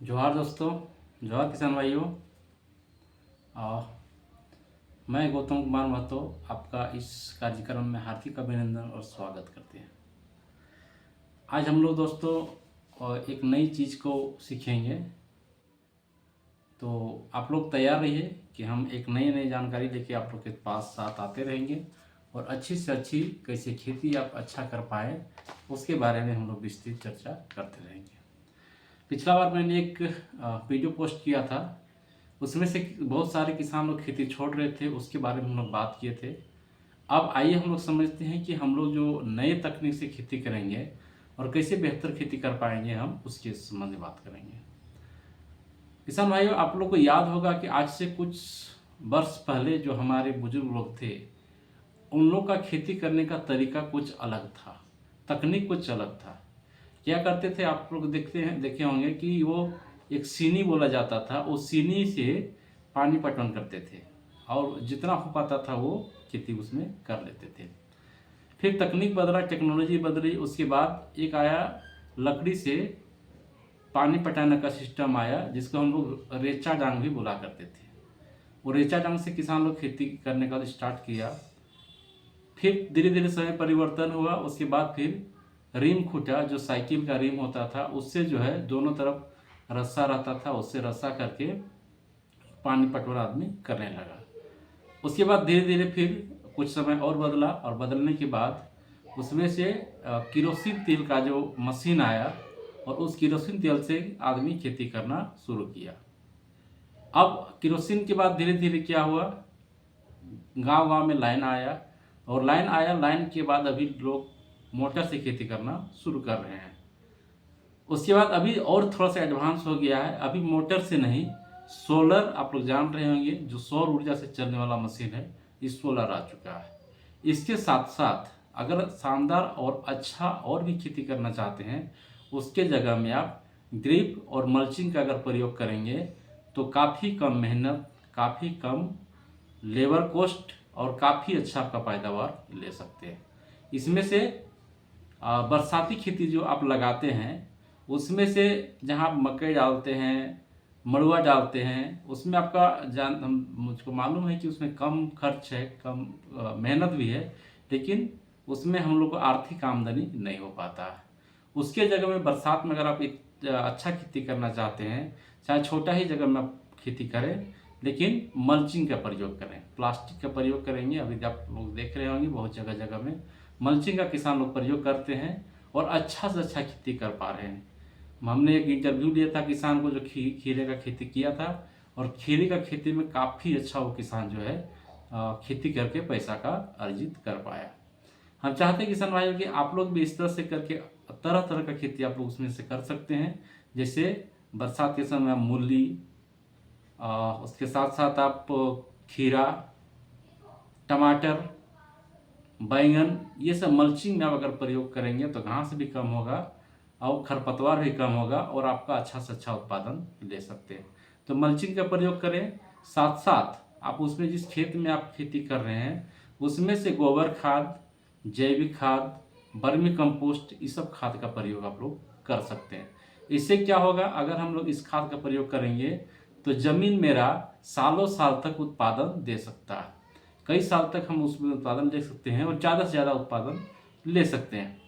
जोहार दोस्तों। जोहार किसान भाइयों। आ, मैं गौतम कुमार महतो आपका इस कार्यक्रम में हार्दिक अभिनंदन और स्वागत करते हैं। आज हम लोग दोस्तों एक नई चीज़ को सीखेंगे, तो आप लोग तैयार रहिए कि हम एक नई जानकारी लेके आप लोग के पास साथ आते रहेंगे और अच्छी से अच्छी कैसे खेती आप अच्छा कर पाए उसके बारे में हम लोग विस्तृत चर्चा करते रहेंगे। पिछला बार मैंने एक वीडियो पोस्ट किया था, उसमें से बहुत सारे किसान लोग खेती छोड़ रहे थे, उसके बारे में हम लोग बात किए थे। अब आइए हम लोग समझते हैं कि हम लोग जो नए तकनीक से खेती करेंगे और कैसे बेहतर खेती कर पाएंगे, हम उसके संबंध में बात करेंगे। किसान भाइयों, आप लोग को याद होगा कि आज से कुछ वर्ष पहले जो हमारे बुजुर्ग लोग थे, उन लोग का खेती करने का तरीका कुछ अलग था, तकनीक कुछ अलग था। क्या करते थे, आप लोग देखे होंगे कि वो एक सीनी बोला जाता था, उस सीनी से पानी पटवन करते थे और जितना हो पाता था वो खेती उसमें कर लेते थे। फिर तकनीक बदला, टेक्नोलॉजी बदली, उसके बाद एक आया लकड़ी से पानी पटाने का सिस्टम आया, जिसको हम लोग रेचा डांग भी बोला करते थे। वो रेचा डांग से किसान लोग खेती करने का स्टार्ट किया। फिर धीरे धीरे समय परिवर्तन हुआ, उसके बाद फिर रिम खूटा, जो साइकिल का रिम होता था, उससे जो है दोनों तरफ रस्सा रहता था, उससे रस्सा करके पानी पटवन आदमी करने लगा। उसके बाद धीरे धीरे फिर कुछ समय और बदला, और बदलने के बाद उसमें से किरोसिन तेल का जो मशीन आया और उस किरोसिन तेल से आदमी खेती करना शुरू किया। अब किरोसिन के बाद धीरे धीरे क्या हुआ, गांव गांव में लाइन आया, और लाइन के बाद अभी लोग मोटर से खेती करना शुरू कर रहे हैं। उसके बाद अभी और थोड़ा सा एडवांस हो गया है, अभी मोटर से नहीं, सोलर, आप लोग जान रहे होंगे, जो सौर ऊर्जा से चलने वाला मशीन है, इस सोलर आ चुका है। इसके साथ साथ अगर शानदार और अच्छा और भी खेती करना चाहते हैं, उसके जगह में आप ड्रिप और मल्चिंग का अगर प्रयोग करेंगे तो काफ़ी कम मेहनत, काफ़ी कम लेबर कॉस्ट और काफ़ी अच्छा आपका पैदावार ले सकते हैं। इसमें से बरसाती खेती जो आप लगाते हैं, उसमें से जहाँ आप मकई डालते हैं, मड़ुआ डालते हैं, उसमें आपका मुझको मालूम है कि उसमें कम खर्च है, कम मेहनत भी है, लेकिन उसमें हम लोग को आर्थिक आमदनी नहीं हो पाता है। उसके जगह में बरसात में अगर आप एक अच्छा खेती करना चाहते हैं, चाहे छोटा ही जगह में आप खेती करें, लेकिन मल्चिंग का प्रयोग करें, प्लास्टिक का प्रयोग करेंगे। अभी आप लोग देख रहे होंगे बहुत जगह जगह में मल्चिंग का किसान लोग प्रयोग करते हैं और अच्छा से अच्छा खेती कर पा रहे हैं। हमने एक इंटरव्यू लिया था किसान को जो खीरे का खेती किया था, और खीरे का खेती में काफ़ी अच्छा वो किसान जो है खेती करके पैसा का अर्जित कर पाया। हम चाहते हैं किसान भाइयों कि आप लोग भी इस तरह से करके तरह तरह का खेती आप लोग उसमें से कर सकते हैं। जैसे बरसात के समय मूली, उसके साथ साथ आप खीरा, टमाटर, बैंगन, ये सब मल्चिंग में आप अगर प्रयोग करेंगे तो घास भी कम होगा और खरपतवार भी कम होगा और आपका अच्छा से अच्छा उत्पादन ले सकते हैं। तो मल्चिंग का प्रयोग करें, साथ साथ आप उसमें जिस खेत में आप खेती कर रहे हैं उसमें से गोबर खाद, जैविक खाद, वर्मी कंपोस्ट, इस सब खाद का प्रयोग आप लोग कर सकते हैं। इससे क्या होगा, अगर हम लोग इस खाद का प्रयोग करेंगे तो जमीन मेरा सालों साल तक उत्पादन दे सकता है। कई साल तक हम उसमें उत्पादन ले सकते हैं और ज़्यादा से ज़्यादा उत्पादन ले सकते हैं।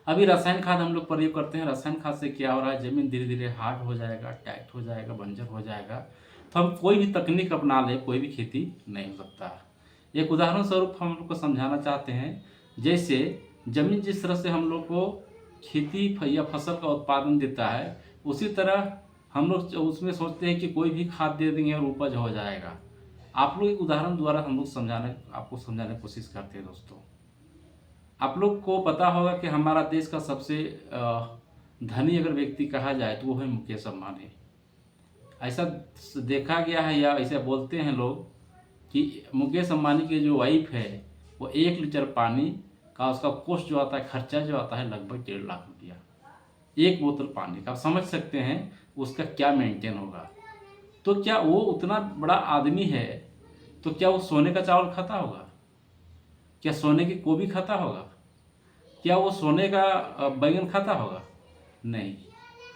अभी रासायनिक खाद हम लोग प्रयोग करते हैं, रासायनिक खाद से क्या हो रहा है, ज़मीन धीरे धीरे हार्ड हो जाएगा, टाइट हो जाएगा, बंजर हो जाएगा। तो हम कोई भी तकनीक अपना ले, कोई भी खेती नहीं हो सकता है। एक उदाहरण स्वरूप हम लोग को समझाना चाहते हैं, जैसे ज़मीन जिस तरह से हम लोग को खेती या फसल का उत्पादन देता है, उसी तरह हम लोग उसमें सोचते हैं कि कोई भी खाद दे देंगे और उपज हो जाएगा। आप लोग एक उदाहरण द्वारा हम लोग आपको समझाने की कोशिश करते हैं। दोस्तों, आप लोग को पता होगा कि हमारा देश का सबसे धनी अगर व्यक्ति कहा जाए तो वो है मुकेश अंबानी। ऐसा देखा गया है या ऐसे बोलते हैं लोग कि मुकेश अंबानी की जो वाइफ है, वो 1 लीटर पानी का उसका कॉस्ट जो आता है, खर्चा जो आता है, लगभग 1.5 लाख रुपया, एक बोतल पानी का। आप समझ सकते हैं उसका क्या मेंटेन होगा। तो क्या वो उतना बड़ा आदमी है, तो क्या वो सोने का चावल खाता होगा? क्या सोने की गोभी खाता होगा? क्या वो सोने का बैंगन खाता होगा? नहीं।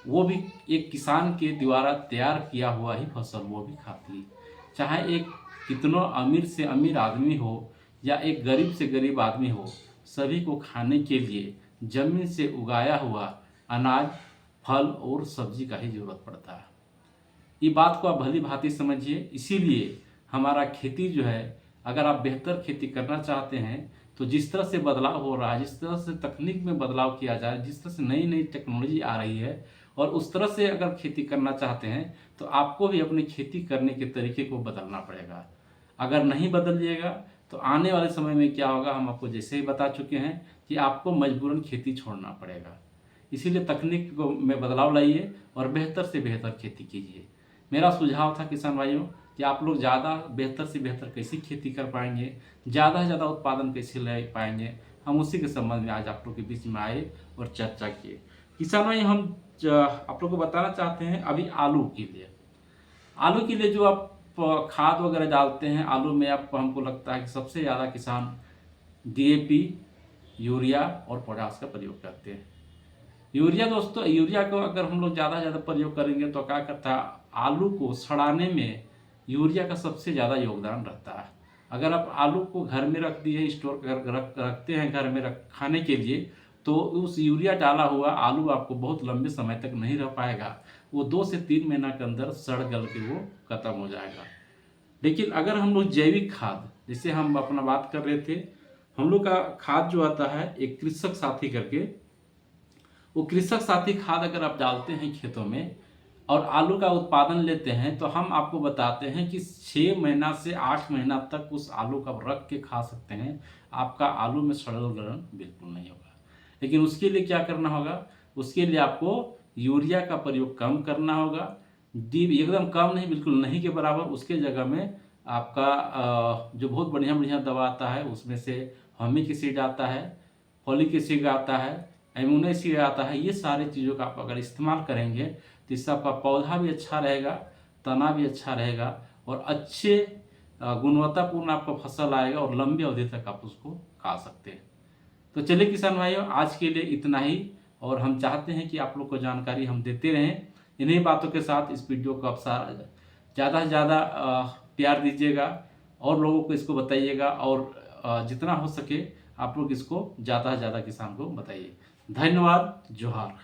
वो भी एक किसान के द्वारा तैयार किया हुआ ही फसल वो भी खाती है। चाहे एक कितना अमीर से अमीर आदमी हो या एक गरीब से गरीब आदमी हो, सभी को खाने के लिए जमीन से उगाया हुआ अनाज, फल और सब्जी का ही जरूरत पड़ता है। ये बात को आप भली भांति समझिए। इसीलिए हमारा खेती जो है, अगर आप बेहतर खेती करना चाहते हैं तो जिस तरह से बदलाव हो रहा है, जिस तरह से तकनीक में बदलाव किया जाए, जिस तरह से नई नई टेक्नोलॉजी आ रही है, और उस तरह से अगर खेती करना चाहते हैं तो आपको भी अपनी खेती करने के तरीके को बदलना पड़ेगा। अगर नहीं बदलिएगा तो आने वाले समय में क्या होगा, हम आपको जैसे ही बता चुके हैं कि आपको मजबूरन खेती छोड़ना पड़ेगा। इसीलिए तकनीक को में बदलाव लाइए और बेहतर से बेहतर खेती कीजिए। मेरा सुझाव था किसान भाइयों कि आप लोग ज़्यादा बेहतर से बेहतर कैसी खेती कर पाएंगे, ज़्यादा से ज़्यादा उत्पादन कैसे ले पाएंगे, हम उसी के संबंध में आज आप लोग के बीच में आए और चर्चा किए। किसान भाई, हम आप लोग को बताना चाहते हैं अभी आलू के लिए जो आप खाद वगैरह डालते हैं आलू में, आप हमको लगता है कि सबसे ज़्यादा किसान डीएपी, यूरिया और पोटाश का प्रयोग करते हैं। यूरिया दोस्तों, यूरिया को अगर हम लोग ज़्यादा से ज़्यादा प्रयोग करेंगे तो क्या करता है, आलू को सड़ाने में यूरिया का सबसे ज़्यादा योगदान रहता है। अगर आप आलू को घर में रख दिए, स्टोर कर रखते हैं घर में खाने के लिए, तो उस यूरिया डाला हुआ आलू आपको बहुत लंबे समय तक नहीं रह पाएगा। वो 2 से 3 महीना के अंदर सड़ गल के वो खत्म हो जाएगा। लेकिन अगर हम लोग जैविक खाद, जैसे हम अपना बात कर रहे थे, हम लोग का खाद जो आता है एक कृषक साथी करके, वो कृषक साथी खाद अगर आप डालते हैं खेतों में और आलू का उत्पादन लेते हैं, तो हम आपको बताते हैं कि 6 महीना से 8 महीना तक उस आलू का रख के खा सकते हैं। आपका आलू में सड़न गलन बिल्कुल नहीं होगा। लेकिन उसके लिए क्या करना होगा, उसके लिए आपको यूरिया का प्रयोग कम करना होगा। एकदम कम नहीं, बिल्कुल नहीं के बराबर। उसके जगह में आपका जो बहुत बढ़िया बढ़िया दवा आता है, उसमें से हमिक एसिड आता है, फॉलिक एसिड आता है, एमिनो एसिड आता है। ये सारी चीज़ों का आप अगर इस्तेमाल करेंगे तो इससे आपका पौधा भी अच्छा रहेगा, तना भी अच्छा रहेगा और अच्छे गुणवत्तापूर्ण आपका फसल आएगा और लंबी अवधि तक आप उसको खा सकते हैं। तो चलिए किसान भाइयों, आज के लिए इतना ही। और हम चाहते हैं कि आप लोग को जानकारी हम देते रहें। इन्हीं बातों के साथ इस वीडियो को आप ज़्यादा से ज़्यादा प्यार दीजिएगा और लोगों को इसको बताइएगा, और जितना हो सके आप लोग इसको ज़्यादा से ज़्यादा किसान को बताइए। धन्यवाद। जोहार।